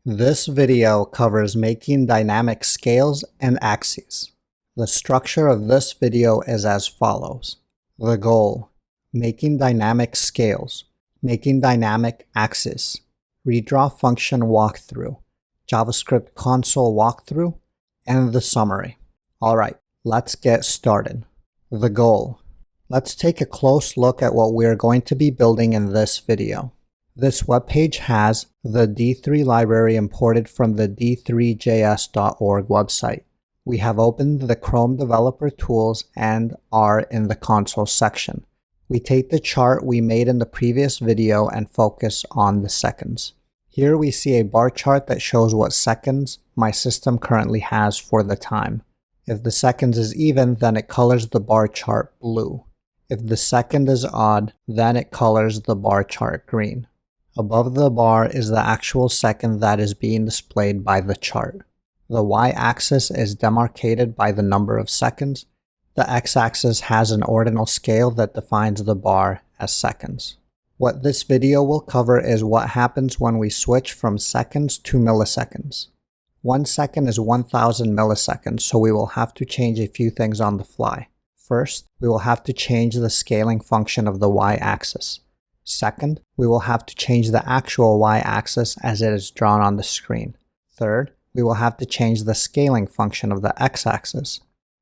This video covers making dynamic scales and axes. The structure of this video is as follows. The goal: making dynamic scales, making dynamic axes, redraw function walkthrough, JavaScript console walkthrough, and the summary. Alright, let's get started. The goal. Let's take a close look at what we're going to be building in this video. This webpage has the D3 library imported from the D3.js.org website. We have opened the Chrome Developer Tools and are in the console section. We take the chart we made in the previous video and focus on the seconds. Here we see a bar chart that shows what seconds my system currently has for the time. If the seconds is even, then it colors the bar chart blue. If the second is odd, then it colors the bar chart green. Above the bar is the actual second that is being displayed by the chart. The y-axis is demarcated by the number of seconds. The x-axis has an ordinal scale that defines the bar as seconds. What this video will cover is what happens when we switch from seconds to milliseconds. 1 second is 1000 milliseconds, so we will have to change a few things on the fly. First, we will have to change the scaling function of the y-axis. Second, we will have to change the actual y-axis as it is drawn on the screen. Third, we will have to change the scaling function of the x-axis.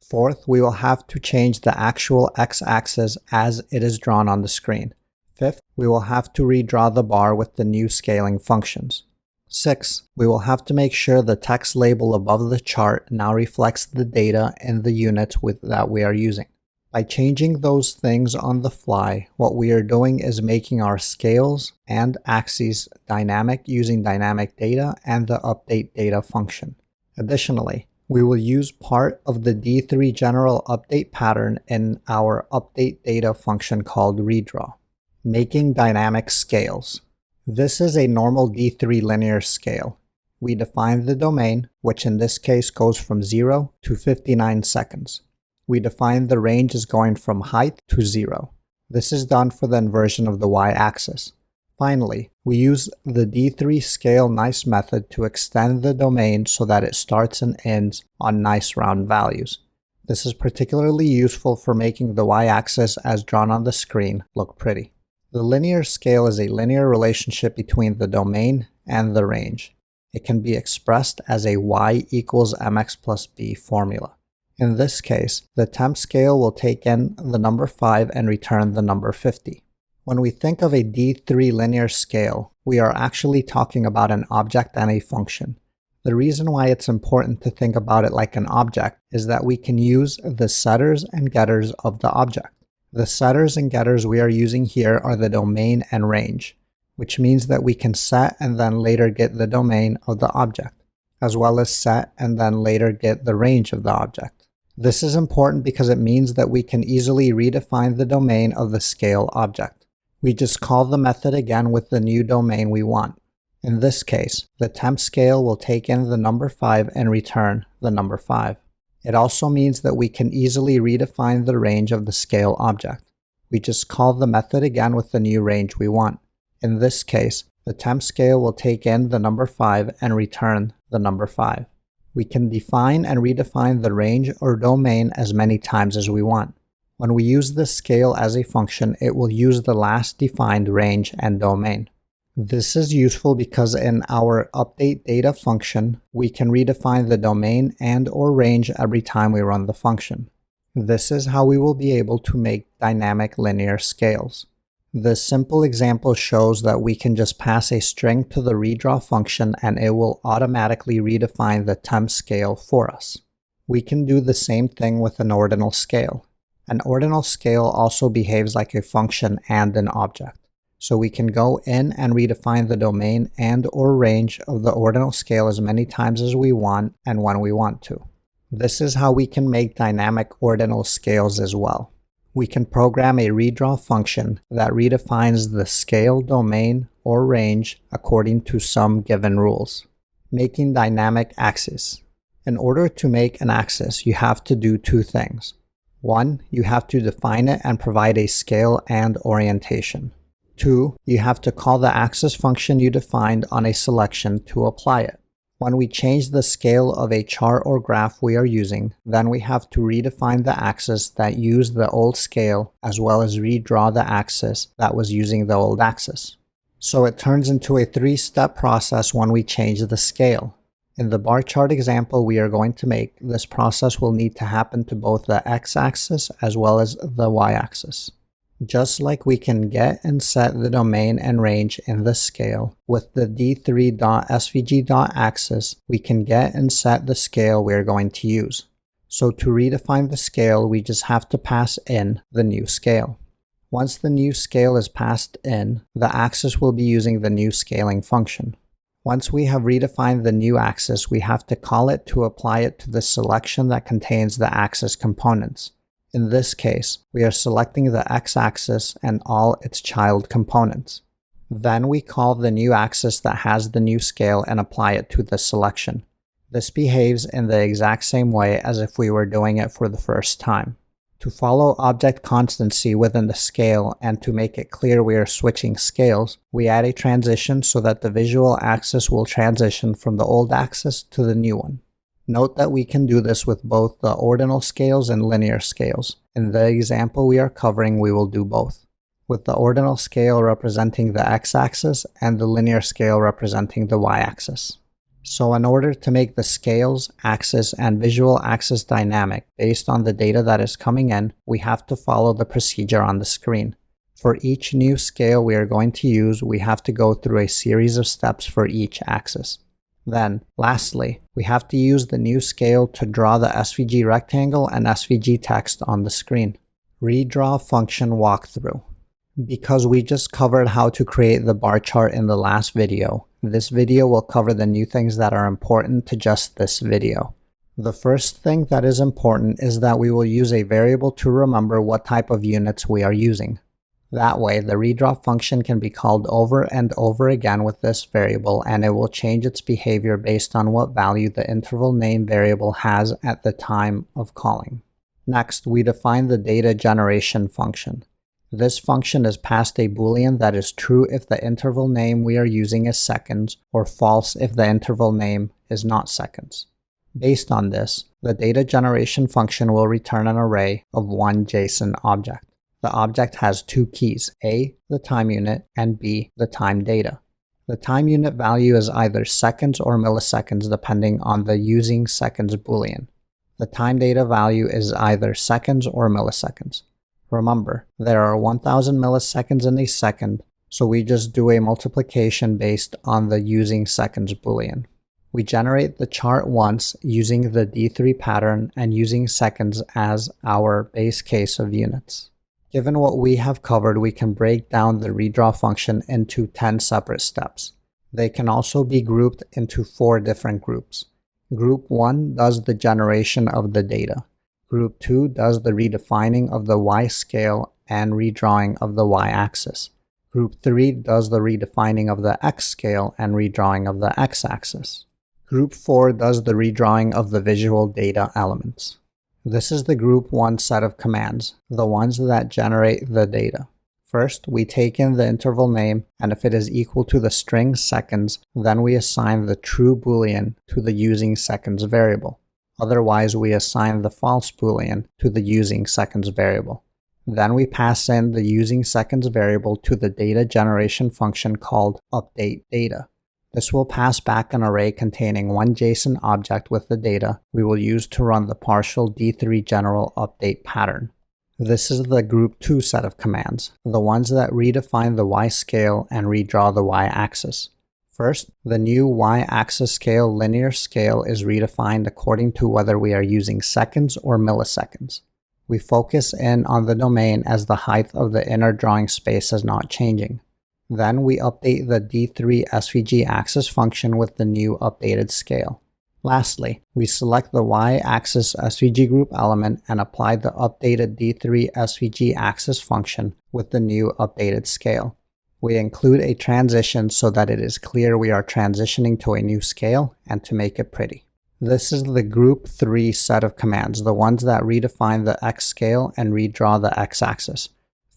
Fourth, we will have to change the actual x-axis as it is drawn on the screen. Fifth, we will have to redraw the bar with the new scaling functions. Sixth, we will have to make sure the text label above the chart now reflects the data in the unit that we are using. By changing those things on the fly, what we are doing is making our scales and axes dynamic using dynamic data and the update data function. Additionally, we will use part of the D3 general update pattern in our update data function called redraw. Making dynamic scales. This is a normal D3 linear scale. We define the domain, which in this case goes from 0 to 59 seconds. We define the range as going from height to 0. This is done for the inversion of the y-axis. Finally, we use the D3 scale nice method to extend the domain so that it starts and ends on nice round values. This is particularly useful for making the y-axis as drawn on the screen look pretty. The linear scale is a linear relationship between the domain and the range. It can be expressed as a y equals mx plus b formula. In this case, the temp scale will take in the number 5 and return the number 50. When we think of a D3 linear scale, we are actually talking about an object and a function. The reason why it's important to think about it like an object is that we can use the setters and getters of the object. The setters and getters we are using here are the domain and range, which means that we can set and then later get the domain of the object, as well as set and then later get the range of the object. This is important because it means that we can easily redefine the domain of the scale object. We just call the method again with the new domain we want. In this case, the temp scale will take in the number 5 and return the number 5. It also means that we can easily redefine the range of the scale object. We just call the method again with the new range we want. In this case, the temp scale will take in the number 5 and return the number 5. We can define and redefine the range or domain as many times as we want. When we use the scale as a function, it will use the last defined range and domain. This is useful because in our update data function, we can redefine the domain and or range every time we run the function. This is how we will be able to make dynamic linear scales. This simple example shows that we can just pass a string to the redraw function and it will automatically redefine the temp scale for us. We can do the same thing with an ordinal scale. An ordinal scale also behaves like a function and an object. So we can go in and redefine the domain and or range of the ordinal scale as many times as we want and when we want to. This is how we can make dynamic ordinal scales as well. We can program a redraw function that redefines the scale, domain, or range according to some given rules. Making dynamic axes. In order to make an axis, you have to do two things. One, you have to define it and provide a scale and orientation. 2. You have to call the axis function you defined on a selection to apply it. When we change the scale of a chart or graph we are using, then we have to redefine the axis that used the old scale as well as redraw the axis that was using the old axis. So it turns into a 3-step process when we change the scale. In the bar chart example we are going to make, this process will need to happen to both the x-axis as well as the y-axis. Just like we can get and set the domain and range in the scale, with the d3.svg.axis, we can get and set the scale we are going to use. So to redefine the scale, we just have to pass in the new scale. Once the new scale is passed in, the axis will be using the new scaling function. Once we have redefined the new axis, we have to call it to apply it to the selection that contains the axis components. In this case, we are selecting the x-axis and all its child components. Then we call the new axis that has the new scale and apply it to the selection. This behaves in the exact same way as if we were doing it for the first time. To follow object constancy within the scale and to make it clear we are switching scales, we add a transition so that the visual axis will transition from the old axis to the new one. Note that we can do this with both the ordinal scales and linear scales. In the example we are covering, we will do both, with the ordinal scale representing the x-axis and the linear scale representing the y-axis. So in order to make the scales, axis, and visual axis dynamic based on the data that is coming in, we have to follow the procedure on the screen. For each new scale we are going to use, we have to go through a series of steps for each axis. Then, lastly, we have to use the new scale to draw the SVG rectangle and SVG text on the screen. Redraw function walkthrough. Because we just covered how to create the bar chart in the last video, this video will cover the new things that are important to just this video. The first thing that is important is that we will use a variable to remember what type of units we are using. That way, the redraw function can be called over and over again with this variable, and it will change its behavior based on what value the interval name variable has at the time of calling. Next, we define the data generation function. This function is passed a boolean that is true if the interval name we are using is seconds, or false if the interval name is not seconds. Based on this, the data generation function will return an array of one JSON object. The object has two keys, A, the time unit, and B, the time data. The time unit value is either seconds or milliseconds depending on the using seconds boolean. The time data value is either seconds or milliseconds. Remember, there are 1000 milliseconds in a second, so we just do a multiplication based on the using seconds boolean. We generate the chart once using the D3 pattern and using seconds as our base case of units. Given what we have covered, we can break down the redraw function into 10 separate steps. They can also be grouped into 4 different groups. Group 1 does the generation of the data. Group 2 does the redefining of the y scale and redrawing of the y-axis. Group 3 does the redefining of the x scale and redrawing of the x-axis. Group 4 does the redrawing of the visual data elements. This is the group 1 set of commands, the ones that generate the data. First, we take in the interval name, and if it is equal to the string seconds, then we assign the true boolean to the using seconds variable. Otherwise, we assign the false boolean to the using seconds variable. Then we pass in the using seconds variable to the data generation function called updateData. This will pass back an array containing one JSON object with the data we will use to run the partial D3 general update pattern. This is the group 2 set of commands, the ones that redefine the y scale and redraw the y-axis. First, the new y-axis scale linear scale is redefined according to whether we are using seconds or milliseconds. We focus in on the domain as the height of the inner drawing space is not changing. Then we update the D3 SVG axis function with the new updated scale. Lastly, we select the y-axis SVG group element and apply the updated D3 SVG axis function with the new updated scale. We include a transition so that it is clear we are transitioning to a new scale and to make it pretty. This is the group 3 set of commands, the ones that redefine the x scale and redraw the x-axis.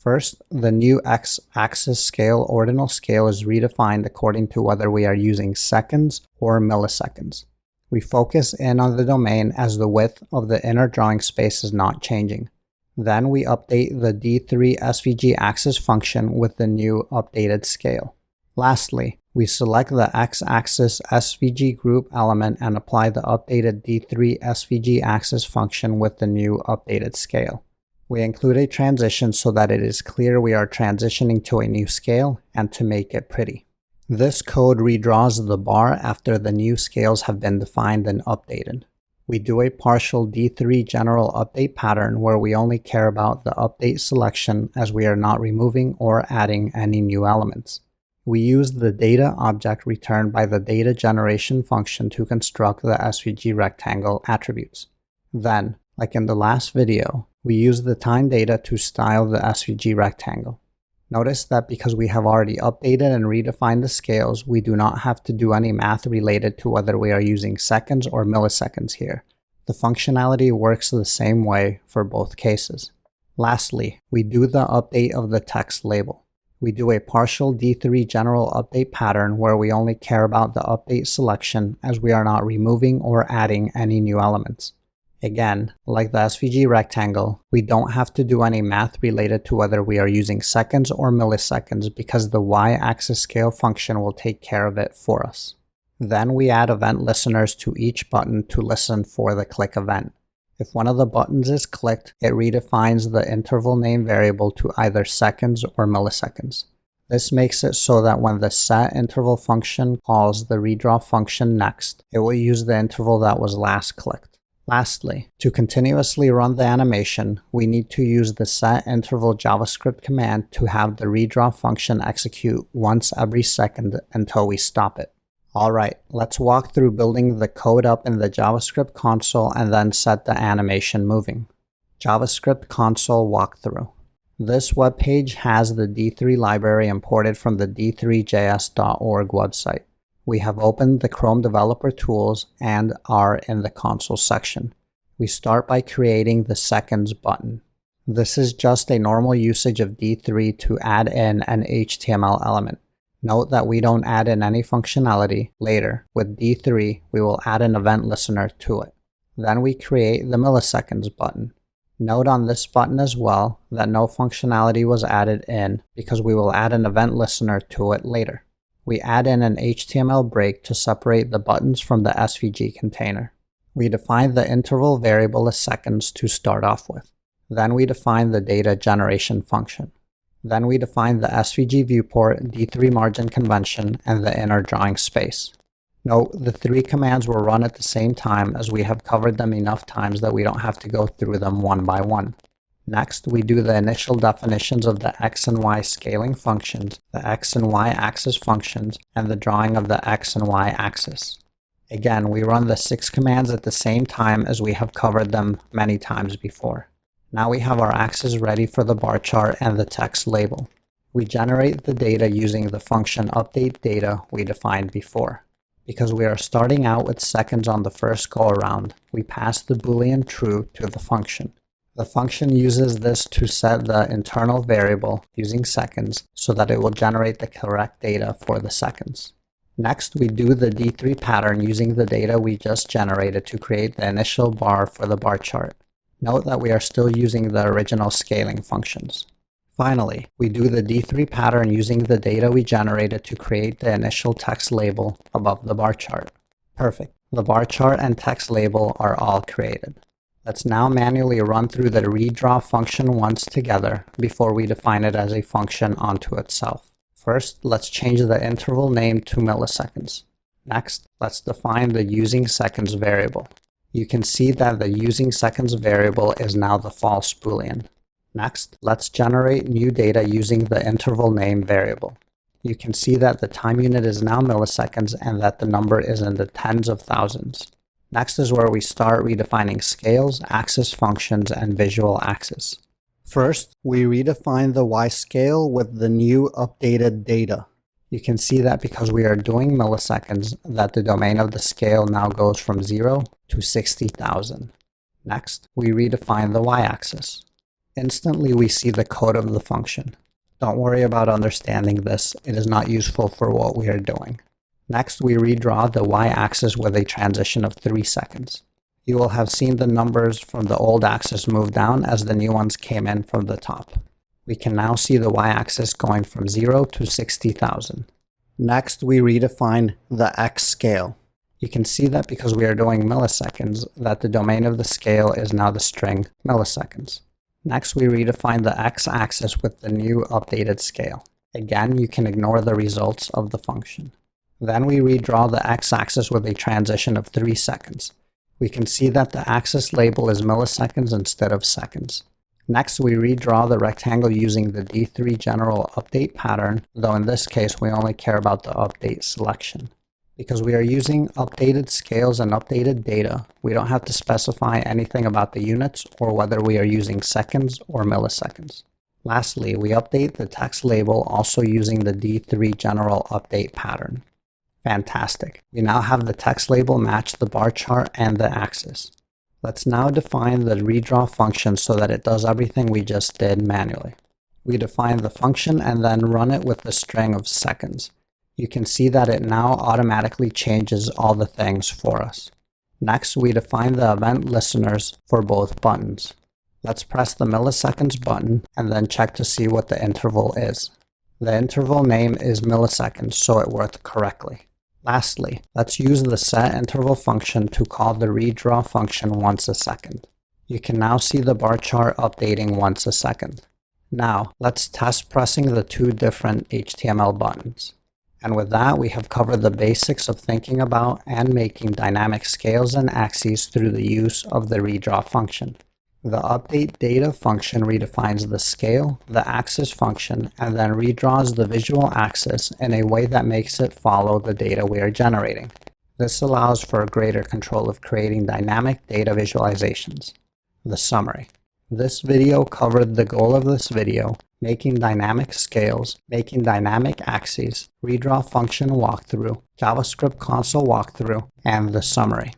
First, the new x-axis scale ordinal scale is redefined according to whether we are using seconds or milliseconds. We focus in on the domain as the width of the inner drawing space is not changing. Then we update the D3 SVG axis function with the new updated scale. Lastly, we select the x-axis SVG group element and apply the updated D3 SVG axis function with the new updated scale. We include a transition so that it is clear we are transitioning to a new scale and to make it pretty. This code redraws the bar after the new scales have been defined and updated. We do a partial D3 general update pattern where we only care about the update selection as we are not removing or adding any new elements. We use the data object returned by the data generation function to construct the SVG rectangle attributes. Then, like in the last video, we use the time data to style the SVG rectangle. Notice that because we have already updated and redefined the scales, we do not have to do any math related to whether we are using seconds or milliseconds here. The functionality works the same way for both cases. Lastly, we do the update of the text label. We do a partial D3 general update pattern where we only care about the update selection as we are not removing or adding any new elements. Again, like the SVG rectangle, we don't have to do any math related to whether we are using seconds or milliseconds because the y-axis scale function will take care of it for us. Then we add event listeners to each button to listen for the click event. If one of the buttons is clicked, it redefines the interval name variable to either seconds or milliseconds. This makes it so that when the setInterval function calls the redraw function next, it will use the interval that was last clicked. Lastly, to continuously run the animation, we need to use the setInterval JavaScript command to have the redraw function execute once every second until we stop it. Alright, let's walk through building the code up in the JavaScript console and then set the animation moving. JavaScript console walkthrough. This web page has the D3 library imported from the D3.js.org website. We have opened the Chrome Developer Tools and are in the console section. We start by creating the seconds button. This is just a normal usage of D3 to add in an HTML element. Note that we don't add in any functionality. Later, with D3, we will add an event listener to it. Then we create the milliseconds button. Note on this button as well that no functionality was added in because we will add an event listener to it later. We add in an HTML break to separate the buttons from the SVG container. We define the interval variable as seconds to start off with. Then we define the data generation function. Then we define the SVG viewport, D3 margin convention, and the inner drawing space. Note, the three commands will run at the same time as we have covered them enough times that we don't have to go through them one by one. Next, we do the initial definitions of the x and y scaling functions, the x and y axis functions, and the drawing of the x and y axis. Again, we run the 6 commands at the same time as we have covered them many times before. Now we have our axes ready for the bar chart and the text label. We generate the data using the function updateData we defined before. Because we are starting out with seconds on the first go around, we pass the boolean true to the function. The function uses this to set the internal variable using seconds so that it will generate the correct data for the seconds. Next, we do the D3 pattern using the data we just generated to create the initial bar for the bar chart. Note that we are still using the original scaling functions. Finally, we do the D3 pattern using the data we generated to create the initial text label above the bar chart. Perfect. The bar chart and text label are all created. Let's now manually run through the redraw function once together before we define it as a function onto itself. First, let's change the interval name to milliseconds. Next, let's define the using seconds variable. You can see that the using seconds variable is now the false boolean. Next, let's generate new data using the interval name variable. You can see that the time unit is now milliseconds and that the number is in the tens of thousands. Next is where we start redefining scales, axis functions, and visual axis. First, we redefine the Y scale with the new updated data. You can see that because we are doing milliseconds, that the domain of the scale now goes from 0 to 60,000. Next, we redefine the Y-axis. Instantly we see the code of the function. Don't worry about understanding this, it is not useful for what we are doing. Next, we redraw the y-axis with a transition of 3 seconds. You will have seen the numbers from the old axis move down as the new ones came in from the top. We can now see the y-axis going from 0 to 60,000. Next, we redefine the x scale. You can see that because we are doing milliseconds, that the domain of the scale is now the string milliseconds. Next, we redefine the x-axis with the new updated scale. Again, you can ignore the results of the function. Then we redraw the x-axis with a transition of 3 seconds. We can see that the axis label is milliseconds instead of seconds. Next, we redraw the rectangle using the D3 general update pattern, though in this case we only care about the update selection. Because we are using updated scales and updated data, we don't have to specify anything about the units or whether we are using seconds or milliseconds. Lastly, we update the text label also using the D3 general update pattern. Fantastic. We now have the text label match the bar chart and the axis. Let's now define the redraw function so that it does everything we just did manually. We define the function and then run it with the string of seconds. You can see that it now automatically changes all the things for us. Next, we define the event listeners for both buttons. Let's press the milliseconds button and then check to see what the interval is. The interval name is milliseconds, so it worked correctly. Lastly, let's use the setInterval function to call the redraw function once a second. You can now see the bar chart updating once a second. Now, let's test pressing the 2 different HTML buttons. And with that, we have covered the basics of thinking about and making dynamic scales and axes through the use of the redraw function. The update data function redefines the scale, the axis function, and then redraws the visual axis in a way that makes it follow the data we are generating. This allows for greater control of creating dynamic data visualizations. The summary. This video covered the goal of this video, making dynamic scales, making dynamic axes, redraw function walkthrough, JavaScript console walkthrough, and the summary.